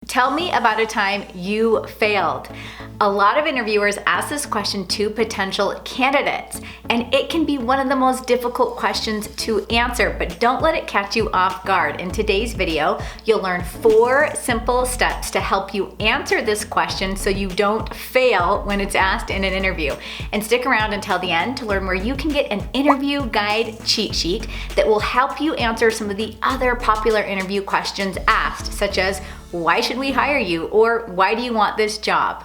Tell me about a time you failed. A lot of interviewers ask this question to potential candidates, and it can be one of the most difficult questions to answer, but don't let it catch you off guard. In today's video, you'll learn 4 simple steps to help you answer this question so you don't fail when it's asked in an interview. And stick around until the end to learn where you can get an interview guide cheat sheet that will help you answer some of the other popular interview questions asked, such as, why should we hire you? Or why do you want this job?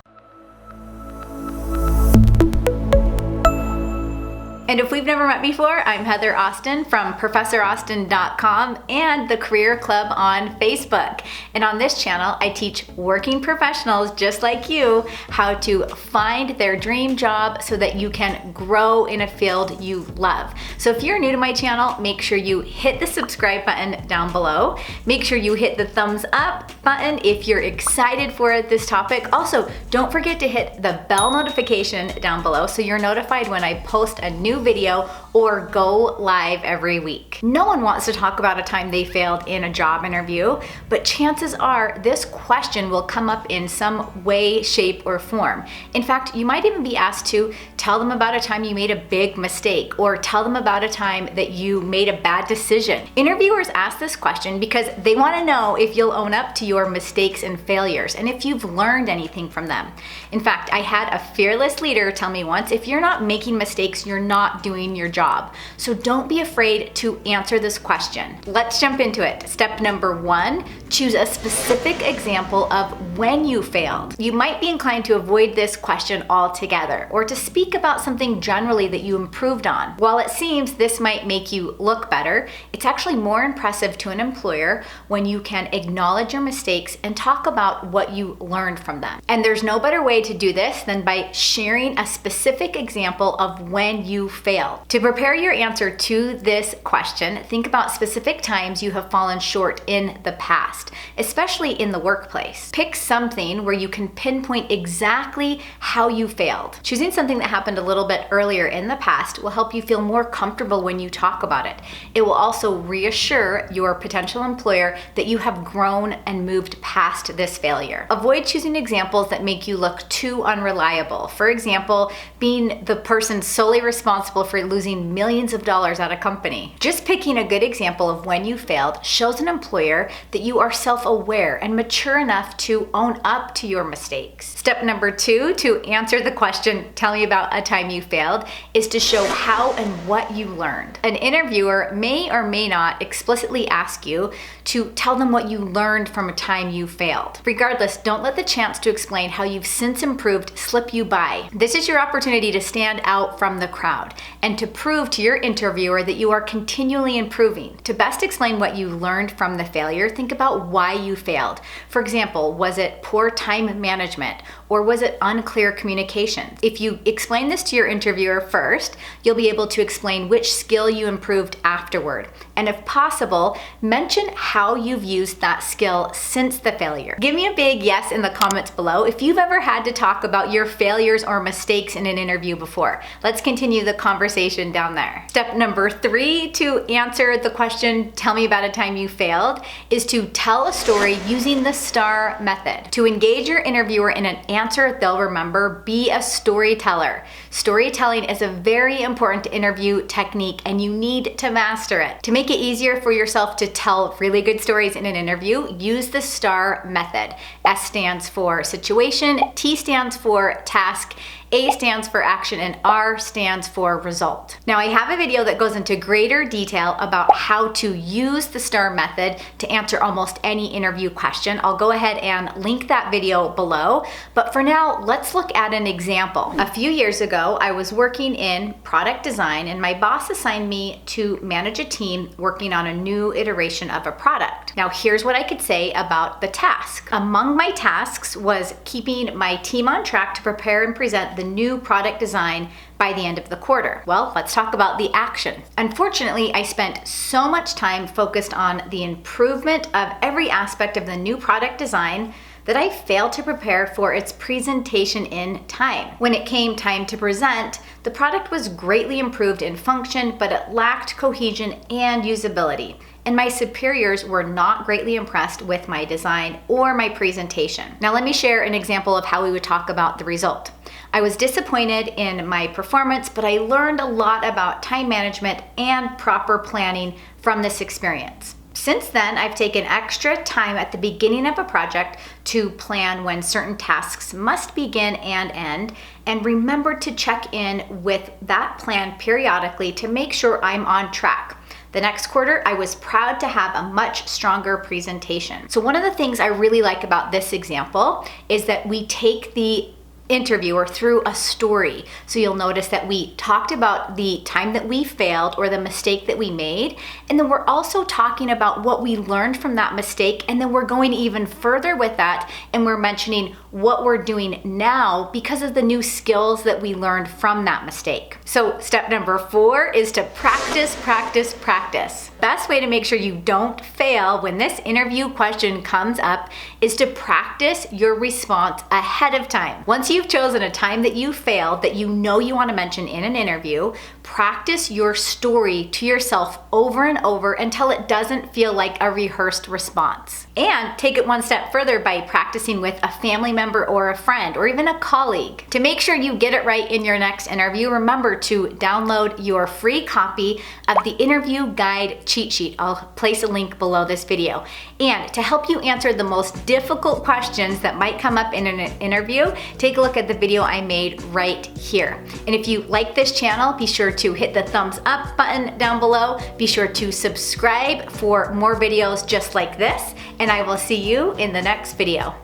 And if we've never met before, I'm Heather Austin from ProfessorAustin.com and the Career Club on Facebook. And on this channel, I teach working professionals just like you how to find their dream job so that you can grow in a field you love. So if you're new to my channel, make sure you hit the subscribe button down below. Make sure you hit the thumbs up button if you're excited for this topic. Also, don't forget to hit the bell notification down below so you're notified when I post a new video or go live every week. No one wants to talk about a time they failed in a job interview, but chances are this question will come up in some way, shape, or form. In fact, you might even be asked to tell them about a time you made a big mistake or tell them about a time that you made a bad decision. Interviewers ask this question because they want to know if you'll own up to your mistakes and failures and if you've learned anything from them. In fact, I had a fearless leader tell me once, if you're not making mistakes, you're not doing your job. So don't be afraid to answer this question. Let's jump into it. Step number 1, choose a specific example of when you failed. You might be inclined to avoid this question altogether or to speak about something generally that you improved on. While it seems this might make you look better, it's actually more impressive to an employer when you can acknowledge your mistakes and talk about what you learned from them. And there's no better way to do this than by sharing a specific example of when you failed. To prepare your answer to this question, think about specific times you have fallen short in the past, especially in the workplace. Pick something where you can pinpoint exactly how you failed. Choosing something that happened a little bit earlier in the past will help you feel more comfortable when you talk about it. It will also reassure your potential employer that you have grown and moved past this failure. Avoid choosing examples that make you look too unreliable. For example, being the person solely responsible for losing millions of dollars at a company. Just picking a good example of when you failed shows an employer that you are self-aware and mature enough to own up to your mistakes. Step number 2 to answer the question, tell me about a time you failed, is to show how and what you learned. An interviewer may or may not explicitly ask you to tell them what you learned from a time you failed. Regardless, don't let the chance to explain how you've since improved slip you by. This is your opportunity to stand out from the crowd and to prove to your interviewer that you are continually improving. To best explain what you learned from the failure, think about why you failed. For example, was it poor time management or was it unclear communication? If you explain this to your interviewer first, you'll be able to explain which skill you improved afterward. And if possible, mention how you've used that skill since the failure. Give me a big yes in the comments below if you've ever had to talk about your failures or mistakes in an interview before. Let's continue the conversation down there. Step number 3 to answer the question, tell me about a time you failed, is to tell a story using the S.T.A.R method. To engage your interviewer in an answer they'll remember, be a storyteller. Storytelling is a very important interview technique and you need to master it. To make it easier for yourself to tell really good stories in an interview, use the S.T.A.R method. S stands for situation, T stands for task, A stands for action, and R stands for result. Now I have a video that goes into greater detail about how to use the S.T.A.R method to answer almost any interview question. I'll go ahead and link that video below, but for now, let's look at an example. A few years ago, I was working in product design and my boss assigned me to manage a team working on a new iteration of a product. Now here's what I could say about the task. Among my tasks was keeping my team on track to prepare and present the new product design by the end of the quarter. Well, let's talk about the action. Unfortunately, I spent so much time focused on the improvement of every aspect of the new product design that I failed to prepare for its presentation in time. When it came time to present, the product was greatly improved in function, but it lacked cohesion and usability. And my superiors were not greatly impressed with my design or my presentation. Now let me share an example of how we would talk about the result. I was disappointed in my performance, but I learned a lot about time management and proper planning from this experience. Since then, I've taken extra time at the beginning of a project to plan when certain tasks must begin and end, and remember to check in with that plan periodically to make sure I'm on track. The next quarter, I was proud to have a much stronger presentation. So one of the things I really like about this example is that we take the interviewer through a story. So you'll notice that we talked about the time that we failed or the mistake that we made, and then we're also talking about what we learned from that mistake, and then we're going even further with that, and we're mentioning what we're doing now because of the new skills that we learned from that mistake. So step number 4 is to practice, practice, practice. Best way to make sure you don't fail when this interview question comes up is to practice your response ahead of time. Once you've chosen a time that you failed that you know you want to mention in an interview, practice your story to yourself over and over until it doesn't feel like a rehearsed response. And take it one step further by practicing with a family member or a friend or even a colleague. To make sure you get it right in your next interview, remember to download your free copy of the interview guide cheat sheet. I'll place a link below this video. And to help you answer the most difficult questions that might come up in an interview, take a look at the video I made right here. And if you like this channel, be sure to hit the thumbs up button down below. Be sure to subscribe for more videos just like this, and I will see you in the next video.